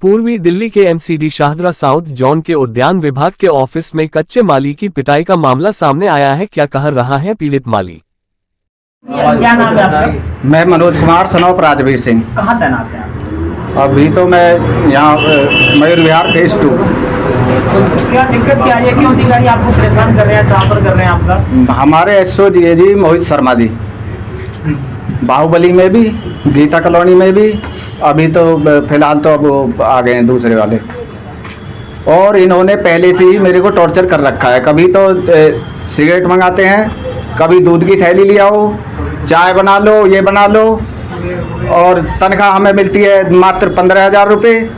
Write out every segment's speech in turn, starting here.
पूर्वी दिल्ली के MCD Shahdara south zone के उद्यान विभाग के ऑफिस में कच्चे माली की पिटाई का मामला सामने आया है। क्या कह रहा है पीड़ित माली? क्या नाम है आपका? मैं मनोज कुमार सनौप राजवीर सिंह। कहाँ तैनात हैं आप? अभी तो मैं यहाँ मयूर विहार फेज 2। क्या दिक्कत क्या है? क्यों अधिकारी आपको परेशान कर रहे हैं, ट्रांसफर कर रहे हैं आपका? हमारे एसओ जी मोहित शर्मा जी, बाहुबली में भी, गीता कॉलोनी में भी, अभी तो फिलहाल तो अब आ गए हैं दूसरे वाले। और इन्होंने पहले से ही मेरे को टॉर्चर कर रखा है। कभी तो सिगरेट मंगाते हैं, कभी दूध की थैली ले आओ, चाय बना लो, ये बना लो। और तनख्वाह हमें मिलती है मात्र 15,000 रुपये।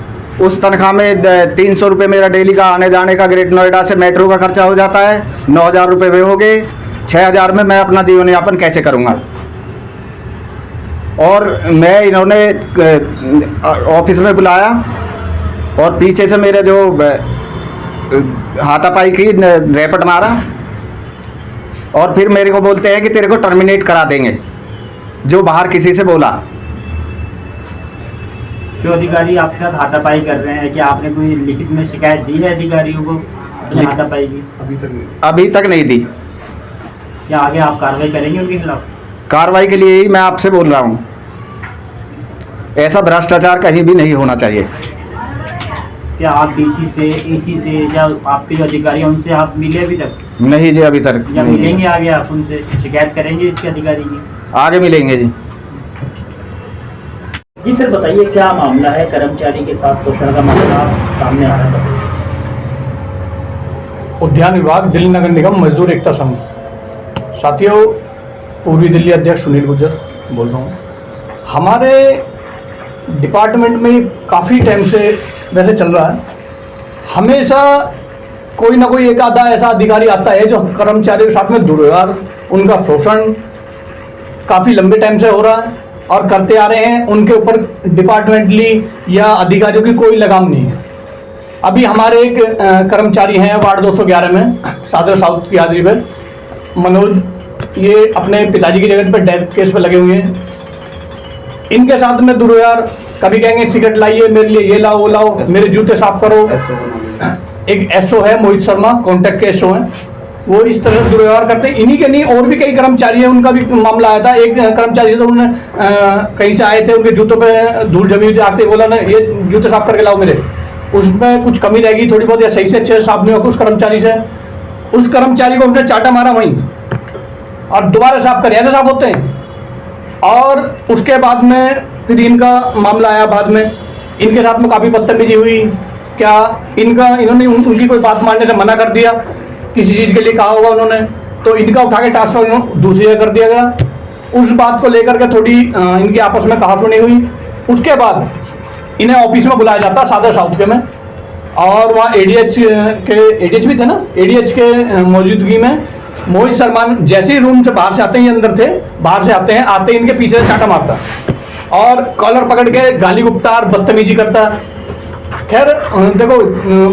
उस तनख्वाह में 300 रुपये मेरा डेली का आने जाने का ग्रेटर नोएडा से मेट्रो का खर्चा हो जाता है। 9,000 रुपये वे हो गए। 6,000 में मैं अपना जीवन यापन कैसे करूँगा? और मैं इन्होंने ऑफिस में बुलाया और पीछे से मेरे जो हाथापाई की रैपट मारा और फिर मेरे को बोलते हैं कि तेरे को टर्मिनेट करा देंगे, जो बाहर किसी से बोला। जो अधिकारी आपके साथ हाथापाई कर रहे हैं, क्या आपने कोई लिखित में शिकायत दी है अधिकारियों को हाथापाई की? अभी तक नहीं दी। क्या आगे आप कार्रवाई करेंगे उनके खिलाफ? कार्रवाई के लिए ही मैं आपसे बोल रहा हूँ। ऐसा भ्रष्टाचार कहीं भी नहीं होना चाहिए। क्या आप डीसी से, एसी से या आपके जो अधिकारी हैं उनसे आप मिले अभी तक? नहीं जी, अभी तक या मिलेंगे आगे? आप उनसे शिकायत करेंगे इसके अधिकारी की? आगे मिलेंगे जी। जी सर, बताइए क्या मामला है? कर्मचारी के साथ शोषण का मामला सामने आ रहा है। उद्यान विभाग, दिल्ली नगर निगम, मजदूर एकता संघ। साथियों, पूर्वी दिल्ली अध्यक्ष सुनील गुर्जर बोल रहा हूँ। हमारे डिपार्टमेंट में काफ़ी टाइम से वैसे चल रहा है, हमेशा कोई ना कोई एक आधा ऐसा अधिकारी आता है जो कर्मचारियों के साथ में दुर्व्यवहार, उनका शोषण काफ़ी लंबे टाइम से हो रहा है और करते आ रहे हैं। उनके ऊपर डिपार्टमेंटली या अधिकारियों की कोई लगाम नहीं है। अभी हमारे एक कर्मचारी हैं वार्ड 211 में, शाहदरा साउथ की हाजिरी पे, मनोज, ये अपने पिताजी की जगह पर डेथ केस पे लगे हुए हैं। इनके साथ में दुर्व्यवहार, कभी कहेंगे सिगरेट लाइए मेरे लिए, ये लाओ वो लाओ, मेरे जूते साफ करो। एक एसओ है मोहित शर्मा, कॉन्टैक्ट के एसओ हैं, वो इस तरह से दुर्व्यवहार करते हैं। इन्हीं के नहीं और भी कई कर्मचारी हैं, उनका भी मामला आया था। एक कर्मचारी तो उन्होंने कहीं से आए थे, उनके जूतों पे धूल जमी हुई, आते बोला ना ये जूते साफ करके लाओ मेरे। उसमें कुछ कमी रहेगी थोड़ी बहुत या सही से अच्छे से साफ नहीं होगा उस कर्मचारी से, उस कर्मचारी को उसने चाटा मारा वहीं और दोबारा साफ कर, ऐसे साफ होते हैं। और उसके बाद में फिर इनका मामला आया, बाद में इनके साथ में काफ़ी बदतमीजी हुई। क्या इन्होंने उनकी कोई बात मानने से मना कर दिया, किसी चीज़ के लिए कहा होगा उन्होंने, तो इनका उठा के ट्रांसफर दूसरी जगह कर दिया गया। उस बात को लेकर के थोड़ी इनकी आपस में कहासुनी हुई। उसके बाद इन्हें ऑफिस में बुलाया जाता शाहदरा साउथ के में, और वहाँ एडीएच भी थे ना, एडीएच के मौजूदगी में मोहित शर्मा जैसे ही रूम से बाहर से आते ही, अंदर थे, बाहर से आते हैं, आते ही इनके पीछे से चाटा मारता और कॉलर पकड़ के गाली गुप्ता और बदतमीजी करता। खैर देखो,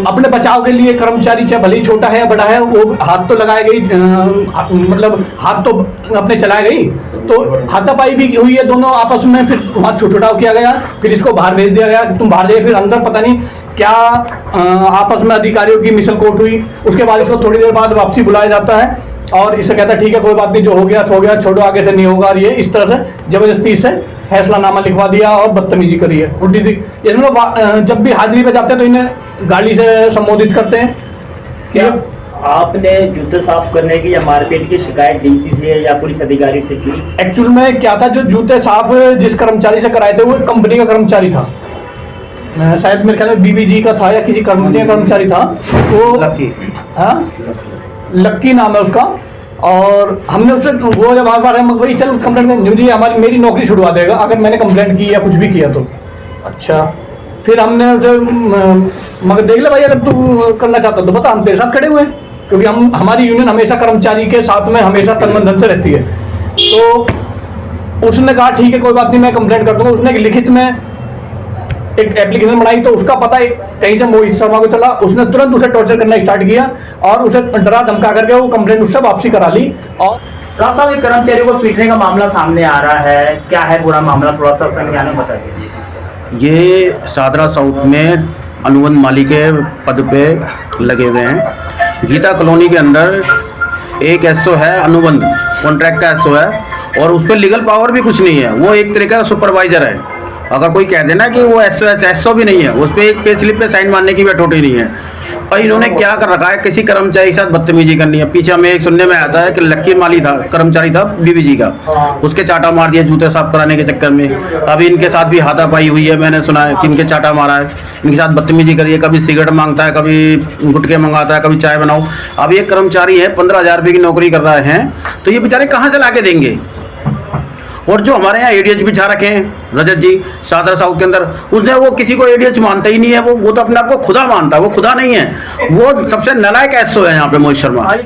अपने बचाव के लिए कर्मचारी चाहे भले ही छोटा है या बड़ा है, वो हाथ तो लगाए गई, मतलब हाथ तो अपने चलाए गई, तो हाथापाई भी हुई है दोनों आपस में। फिर वहाँ छुटछुटाव किया गया, फिर इसको बाहर भेज दिया गया कि तुम बाहर जाइए। फिर अंदर पता नहीं क्या आपस में अधिकारियों की मिसल कोट हुई। उसके बाद इसको थोड़ी देर बाद वापसी बुलाया जाता है और इसे कहता है ठीक है कोई बात नहीं, जो हो गया सो गया, छोड़ो, आगे से नहीं होगा। और ये इस तरह से जबरदस्ती से फैसलानामा लिखवा दिया और बदतमीजी करी है उल्टी दी। इसमें जब भी हाजिरी पे जाते हैं तो इन्हें गाली से संबोधित करते हैं। क्या आपने जूते साफ करने की या मारपीट की शिकायत डीसी से या पुलिस अधिकारी से की? एक्चुअल में क्या था, जो जूते साफ जिस कर्मचारी से कराए थे वो कंपनी का कर्मचारी था, शायद मेरे ख्याल में बीबीजी का था या किसी कंपनी का कर्मचारी था वो। लक्की नाम है उसका। और हमने उससे वो जब बार हम वही चल कंप्लेंट करें, जी हमारी मेरी नौकरी छुड़वा देगा अगर मैंने कंप्लेंट की या कुछ भी किया तो। अच्छा, फिर हमने उसे मगर देख ले भाई, अगर तू करना चाहता तो बता, हम तेरे साथ खड़े हुए हैं, क्योंकि हमारी यूनियन हमेशा कर्मचारी के साथ में हमेशा तन मन धन से रहती है। तो उसने कहा ठीक है कोई बात नहीं, मैं कंप्लेंट कर दूंगा। उसने लिखित में एक एप्लीकेशन बनाई, तो उसका पता कहीं से मोहित शर्मा को चला। उसने तुरंत उसे टॉर्चर करना स्टार्ट किया और उसे डरा धमका करके वो कंप्लेंट उससे वापसी करा ली। और राव साहब, कर्मचारी को पीटने का मामला सामने आ रहा है, क्या है पूरा मामला, थोड़ा सा संज्ञान में बता दीजिए। ये शाहदरा साउथ में अनुबंध माली के पद पे लगे हुए हैं। गीता कॉलोनी के अंदर एक एसओ है, अनुबंध कॉन्ट्रैक्ट का एसओ है और उस पर लीगल पावर भी कुछ नहीं है। वो एक तरीके का सुपरवाइजर है। अगर कोई कह देना कि वो एसओ भी नहीं है, उस पर एक पे स्लिप पे साइन मारने की भी अथॉरिटी नहीं है। और इन्होंने क्या कर रखा है, किसी कर्मचारी के साथ बदतमीजी करनी है। पीछे हमें एक सुनने में आता है कि लक्की माली था, कर्मचारी था बीबीजी का, उसके चाटा मार दिया जूते साफ कराने के चक्कर में। अभी इनके साथ भी हाथापाई हुई है, मैंने सुना है कि इनके चाटा मारा है, इनके साथ बदतमीजी करी है। कभी सिगरेट मांगता है, कभी गुटके मंगाता है, कभी चाय बनाओ। अब एक कर्मचारी है 15,000 रुपये की नौकरी कर रहे हैं, तो ये बेचारे कहाँ से ला के देंगे। और जो हमारे यहाँ एडीएच बिठा रखे हैं रजत जी शाहदरा साउथ के अंदर, उसने वो किसी को एडीएच मानता ही नहीं है। वो तो अपने आप को खुदा मानता है, वो खुदा नहीं है, वो सबसे नालायक एसओ है यहाँ पे मोहित शर्मा।